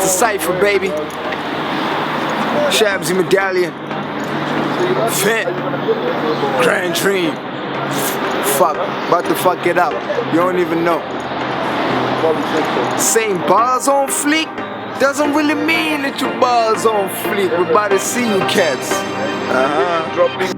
It's the Cypher, baby. ShabZi Madallion. Fit. Grand Dream. Fuck. About to fuck it up. You don't even know. Saying bars on fleek doesn't really mean that your bars on fleek. We're about to see you cats. Dropping.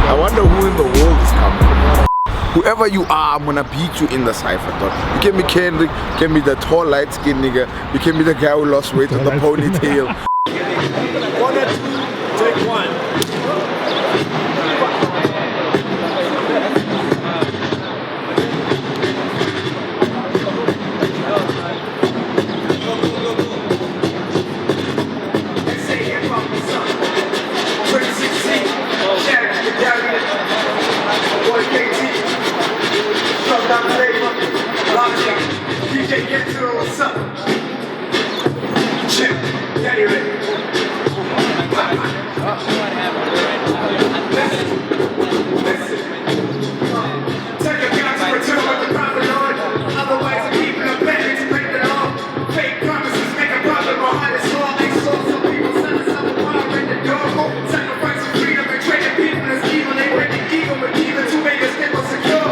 I wonder who in the world is coming. Whoever you are, I'm gonna beat you in the Cypher, dog. You can be Kendrick, you can be the tall light skinned nigga, you can be the guy who lost weight with the ponytail. 1 or 2, take 1. DJ, get to what's up? Chip, daddy ready. Listen. Take your guns and return what the prophet on. Otherwise, I'm keeping a bag to break it off. Fake promises make a profit behind the store. They saw some people send us up a fire in the door. Sacrificing freedom and trading people as evil. They break the ego with evil to make us stay more secure.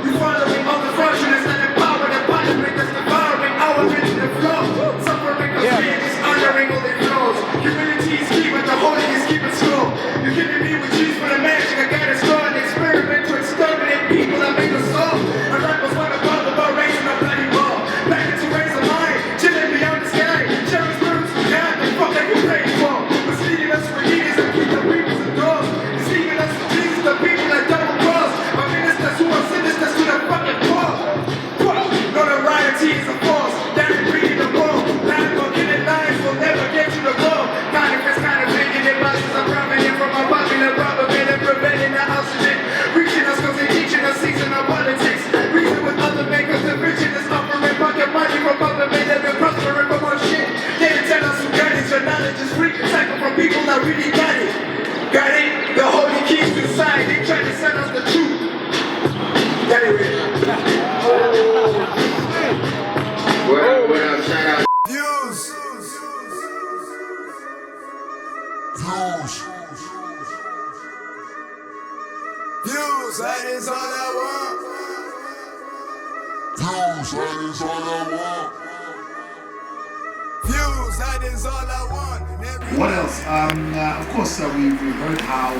We following all the fraudulence and empower the punishment that's devouring our mental flow. Suffering us is honoring all their flaws. Humility is key, but the holy is keeping slow. You're giving me with cheese for the magic. I gotta start an experiment to exterminate people that make us all. A rappers want to bother about raising a bloody ball. Back into raise a line, chilling beyond the sky. Sharing spirits with God, the fuck that you pray for. Misleading us for years and keep the people's indoors. Deceiving us for Jesus, the people that double cross. My ministers who are sinister to the fucking poor. Notoriety is a force, that is breeding the wall. Lies will get in lines, will never get to the goal. Kind of making their bosses are profiting from our popular problem and preventing the oxygen. Reaching us cause they're teaching us seasonal politics. Reason with other makers, the vision is offering pocket money from other men that been prospering from our shit. They didn't tell us who got it, your knowledge is free. Cycle from people that really got it. Got it? The holy keys inside, they try to send us the truth. Anyway. What up, shout out. Views. Views, that is all I want. Views, that is all I want. Views, that is all I want. What else? Of course, we heard how.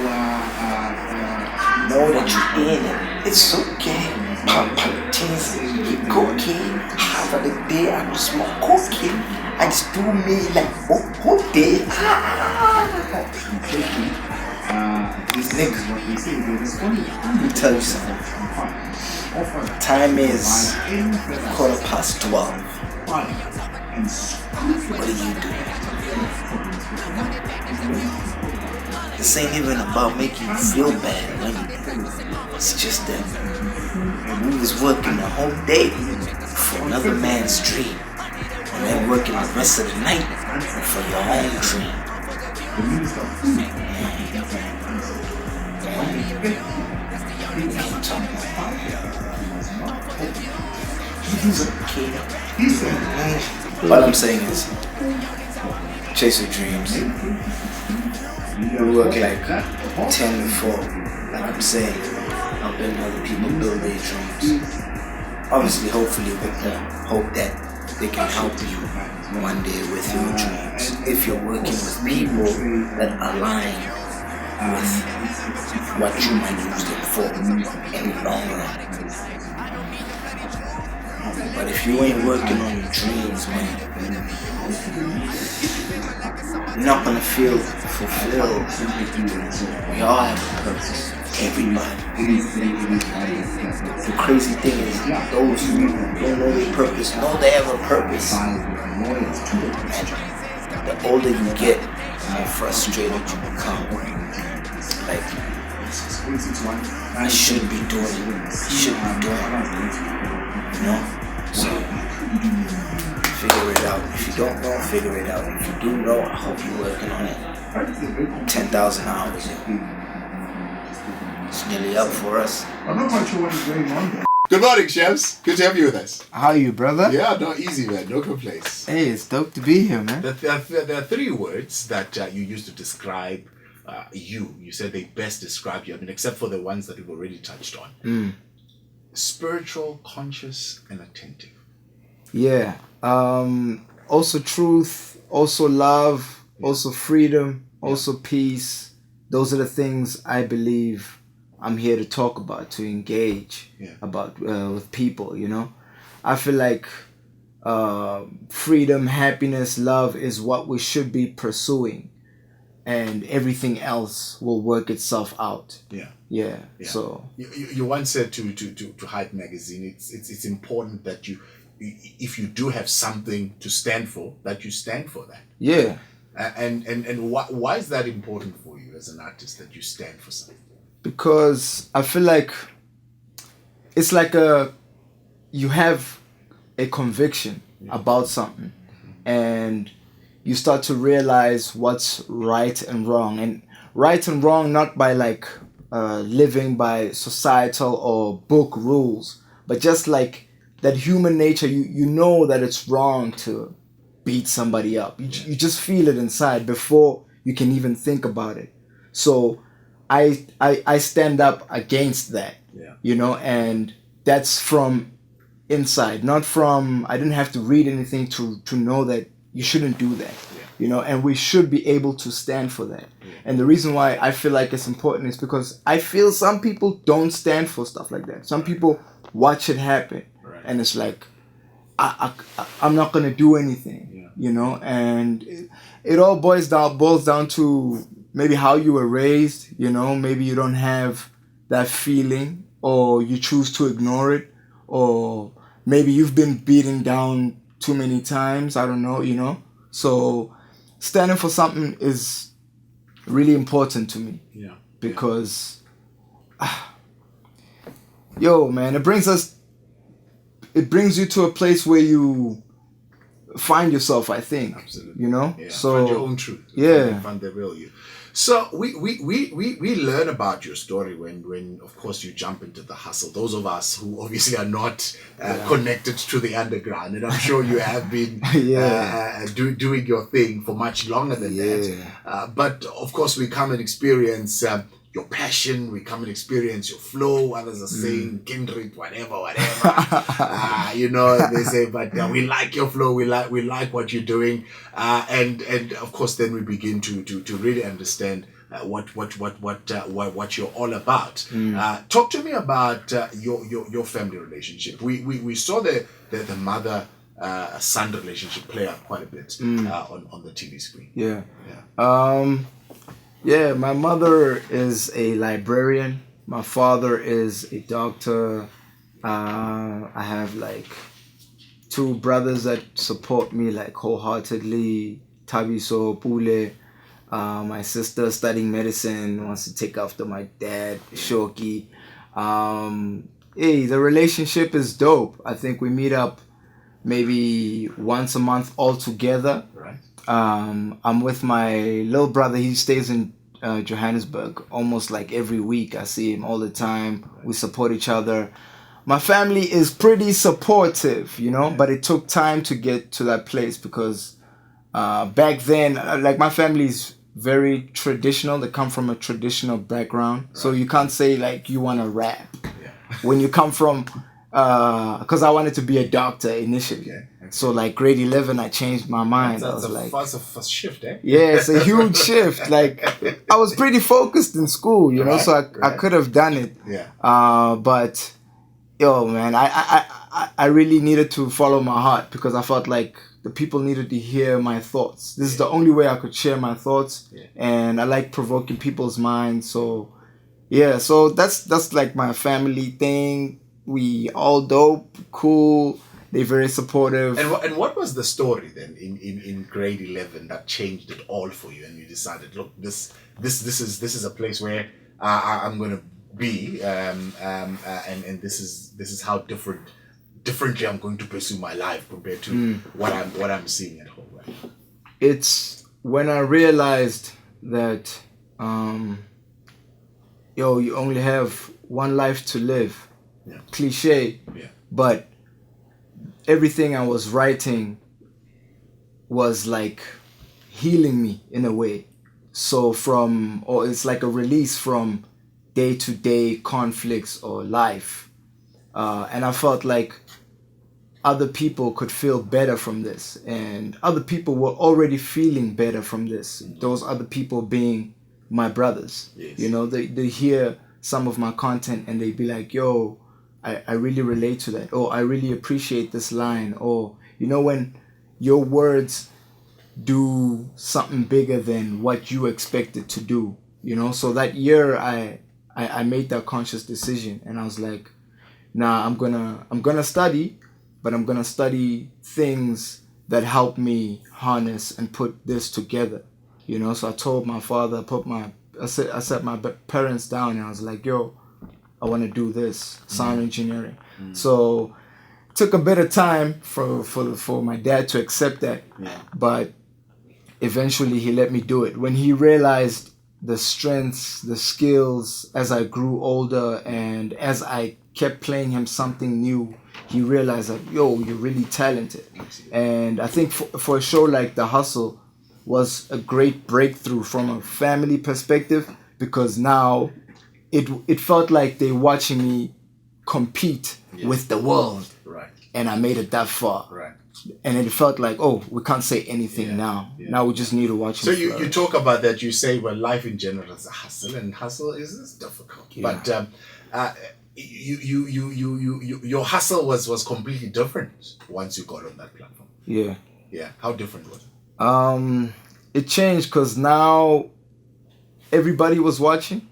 Know that you're in it. It's okay. Politics, keep cocaine. Half of the day I just smoke cocaine. I just do me like whole day. This next what we say, Let me tell you something. Time is 12:15. What are you doing? This ain't even about making you feel bad or anything. It's just that we was working the whole day for another man's dream, and then working the rest of the night for your own dream. What I'm saying is, chase your dreams. We work like 10 to 4, like I'm saying, helping other people build their dreams. Obviously, hopefully, with the hope that they can help you one day with your dreams. If you're working with people that align with what you might use them for in the long run. But if you ain't working on your dreams, man, you're not gonna feel fulfilled. We all have a purpose. Everybody. The crazy thing is, those who don't know their purpose know they have a purpose. the older you get, the more frustrated you become. Like, I shouldn't be doing it. Shouldn't be doing it. You know? So, figure it out. If you don't know, figure it out. If you do know, I hope you're working on it. 10,000 hours. It's nearly up for us. I'm not quite sure what is going on there. Good morning, chefs. Good to have you with us. How are you, brother? Yeah, no, easy, man. No complaints. Hey, it's dope to be here, man. There are three words that you used to describe you. You said they best describe you. I mean, except for the ones that we've already touched on. Spiritual, conscious, and attentive. Yeah. Also truth, also love, also freedom, also peace. Those are the things I believe I'm here to talk about, to engage about with people, you know. I feel like freedom, happiness, love is what we should be pursuing, and everything else will work itself out. Yeah. So you once said to Hype magazine, it's important that you, if you do have something to stand for, that you stand for that. Yeah. And why is that important for you as an artist, that you stand for something? Because I feel like it's like you have a conviction about something, and you start to realize what's right and wrong. And right and wrong not by like living by societal or book rules, but just like that human nature. You know that it's wrong to beat somebody up. You just feel it inside before you can even think about it. So I stand up against that, you know, and that's from inside, not from, I didn't have to read anything to know that you shouldn't do that, you know, and we should be able to stand for that. And the reason why I feel like it's important is because I feel some people don't stand for stuff like that. Some people watch it happen, and it's like, I'm not going to do anything, you know, and it all boils down to maybe how you were raised, you know. Maybe you don't have that feeling, or you choose to ignore it, or maybe you've been beaten down too many times. I don't know, you know. So standing for something is really important to me. Because, yo, man, it brings you to a place where you find yourself, I think. Absolutely. You know? So find your own truth. Find the real you. So we learn about your story when of course you jump into the hustle. Those of us who obviously are not connected to the underground, and I'm sure you have been doing your thing for much longer than that. But of course we come and experience your passion, we come and experience your flow. Others are saying kindred, whatever. You know, they say, but we like your flow, we like what you're doing, and of course then we begin to really understand what you're all about. Talk to me about your family relationship. We saw the mother son relationship play out quite a bit on the TV screen. Yeah, my mother is a librarian. My father is a doctor. I have like two brothers that support me like wholeheartedly. Tabiso, Pule. My sister studying medicine, wants to take after my dad, Shoki. Hey, the relationship is dope. I think we meet up maybe once a month all together. Right. I'm with my little brother. He stays in Johannesburg almost like every week. I see him all the time. We support each other. My family is pretty supportive, you know, but it took time to get to that place because back then, like my family is very traditional. They come from a traditional background. So you can't say like you want to rap when you come from, because I wanted to be a doctor initially. So like grade 11, I changed my mind. I was like, that's a first shift, eh? Yeah, it's a huge shift. Like I was pretty focused in school, you know, so I could have done it. But yo, man, I really needed to follow my heart because I felt like the people needed to hear my thoughts. This is the only way I could share my thoughts, and I like provoking people's minds. So yeah, so that's like my family thing. We all dope, cool. They're very supportive. And what was the story then in grade 11 that changed it all for you, and you decided, look, this is a place where I'm going to be, and this is how differently I'm going to pursue my life compared to what I'm seeing at home. Right? It's when I realized that you only have one life to live. Yeah. Cliche, Yeah. but everything I was writing was like healing me in a way. So it's like a release from day-to-day conflicts or life. And I felt like other people could feel better from this, and other people were already feeling better from this. Those other people being my brothers. Yes. You know, they hear some of my content and they be like, yo, I really relate to that, or I really appreciate this line, or you know, when your words do something bigger than what you expected to do, you know. So that year I made that conscious decision, and I was like, nah, I'm gonna study, but I'm gonna study things that help me harness and put this together, you know. So I told my father, I set my parents down, and I was like, yo, I want to do this, sound engineering. So it took a bit of time for my dad to accept that, but eventually he let me do it. When he realized the strengths, the skills, as I grew older and as I kept playing him something new, he realized that, yo, you're really talented. And I think for a show like The Hustle was a great breakthrough from a family perspective, because now it felt like they're watching me compete with the world. Right. And I made it that far. Right. And it felt like, oh, we can't say anything now. Yeah. Now we just need to watch So him you flourish. talk about that, you say, well, life in general is a hustle, and hustle is difficult. Yeah. But your hustle was completely different once you got on that platform. Yeah. Yeah. How different was it? It changed because now everybody was watching.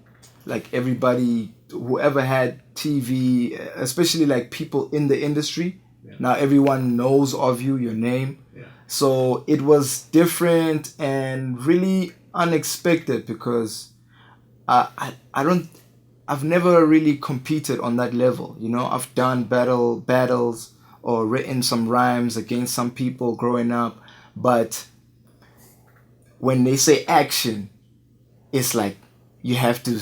Like everybody, whoever had TV, especially like people in the industry, now everyone knows of you, your name. Yeah. So it was different and really unexpected, because I've never really competed on that level. You know, I've done battles or written some rhymes against some people growing up, but when they say action, it's like you have to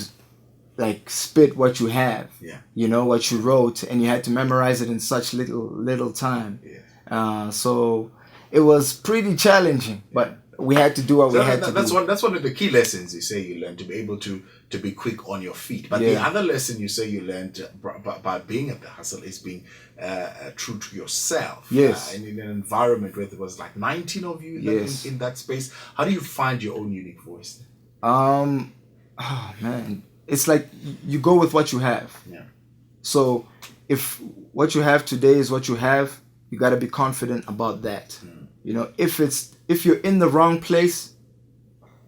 like spit what you have, you know, what you wrote, and you had to memorize it in such little time. So it was pretty challenging, but we had to do what we had to do. That's one of the key lessons you say you learned, to be able to be quick on your feet. But the other lesson you say you learned by being at The Hustle is being true to yourself. Yes. And in an environment where there was like 19 of you in that space, how do you find your own unique voice? Oh man, it's like you go with what you have. Yeah. So if what you have today is what you have, you got to be confident about that. You know, if you're in the wrong place,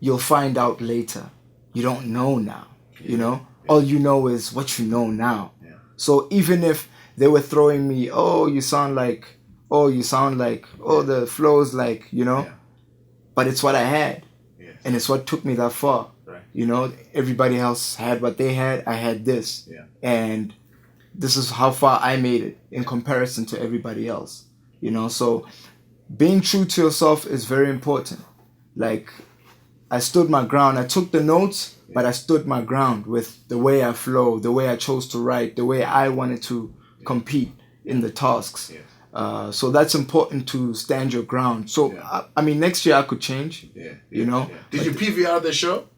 you'll find out later. You don't know now. You know, all you know is what you know now. So even if they were throwing me, oh, you sound like, oh, the flow's like, you know, but it's what I had, and it's what took me that far. You know, everybody else had what they had. I had this, and this is how far I made it in comparison to everybody else. You know, so being true to yourself is very important. Like, I stood my ground. I took the notes, but I stood my ground with the way I flow, the way I chose to write, the way I wanted to compete in the tasks. So that's important, to stand your ground. So, I mean, next year I could change, you know. Did you PVR the show?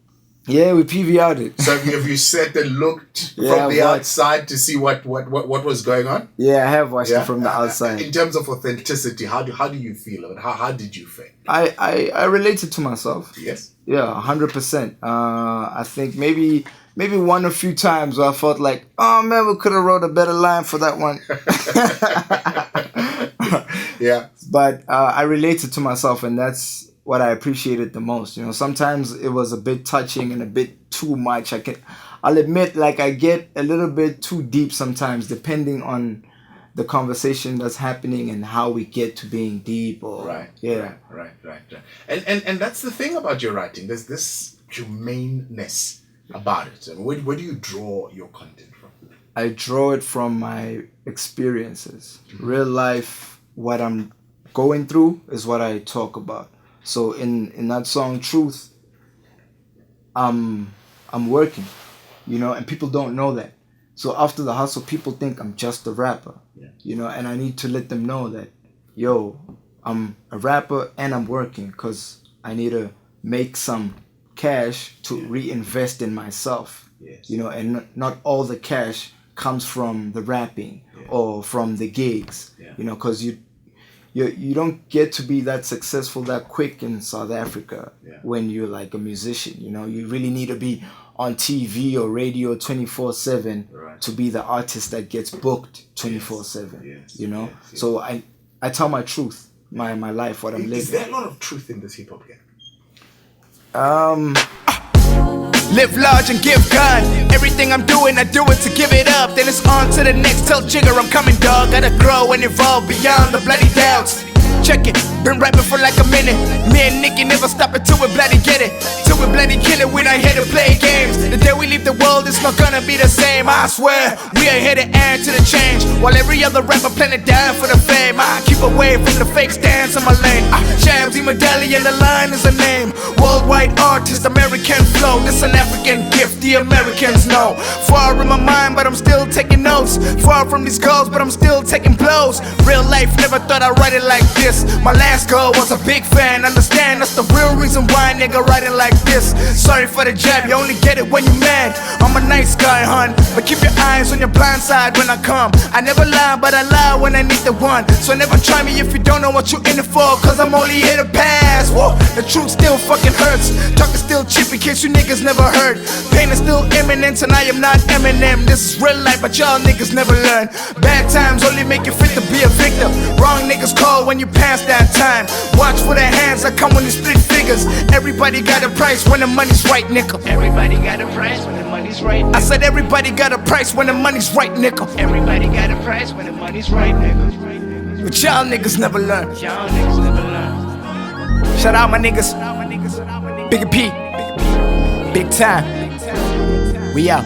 Yeah, we PVR'd it. So have you sat and looked from the outside to see what was going on? Yeah, I have watched it from the outside. In terms of authenticity, how do you feel about it? How did you feel? I related to myself. Yes. Yeah, 100%. I think maybe one or few times where I felt like, oh man, we could have wrote a better line for that one. Yeah. But I related to myself, and that's what I appreciated the most. You know, sometimes it was a bit touching and a bit too much. I'll admit, like, I get a little bit too deep sometimes, depending on the conversation that's happening and how we get to being deep or Right. yeah. Right. And that's the thing about your writing. There's this humaneness about it. And where do you draw your content from? I draw it from my experiences. Real life, what I'm going through is what I talk about. So in that song Truth, I'm working, you know, and people don't know that. So after the hustle, people think I'm just a rapper, you know, and I need to let them know that, yo, I'm a rapper and I'm working because I need to make some cash to reinvest in myself, you know, and not all the cash comes from the rapping or from the gigs, you know, because you don't get to be that successful that quick in South Africa when you're like a musician, you know. You really need to be on TV or radio 24/7 to be the artist that gets booked 24/7, you know. So I tell my truth, my life, what I'm living. Is there a lot of truth in this hip hop game? Live large and give God. Everything I'm doing, I do it to give it up. Then it's on to the next. Tell Jigger I'm coming, dog. Gotta grow and evolve beyond the bloody doubts. Check it, been rapping for like a minute. Me and Nicky never stop until we bloody get it. Till we bloody kill it, we not here to play games. The day we leave the world, it's not gonna be the same. I swear, we are here to add to the change. While every other rapper planning down for the fame, I keep away from the fake stance in my lane. ShabZi Madallion, the line is a name. Worldwide artist, American flow. This an African gift, the Americans know. Far in my mind, but I'm still taking notes. Far from these goals, but I'm still taking blows. Real life, never thought I'd write it like this. My last goal was a big fan. Understand that's the real reason why a nigga writing like this. Sorry for the jab, you only get it when you mad. I'm a nice guy, hun, but keep your eyes on your blind side when I come. I never lie, but I lie when I need the one. So never try me if you don't know what you in it for, cause I'm only here to pass. Whoa, the truth still fucking hurts. Talk is still cheap in case you niggas never heard. Pain is still imminent and I am not Eminem. This is real life, but y'all niggas never learn. Bad times only make you fit to be a victim. Wrong niggas call when you pass that time. Watch for the hands that come when you split figures. Everybody got a price when the money's right, nickel. Everybody got a price when the money's right, nickel. I said everybody got a price when the money's right, nickel. Everybody got a price when the money's right, nickel. But y'all niggas never learn. Y'all niggas never learn. Shout out my niggas. Big P. Big time. We out.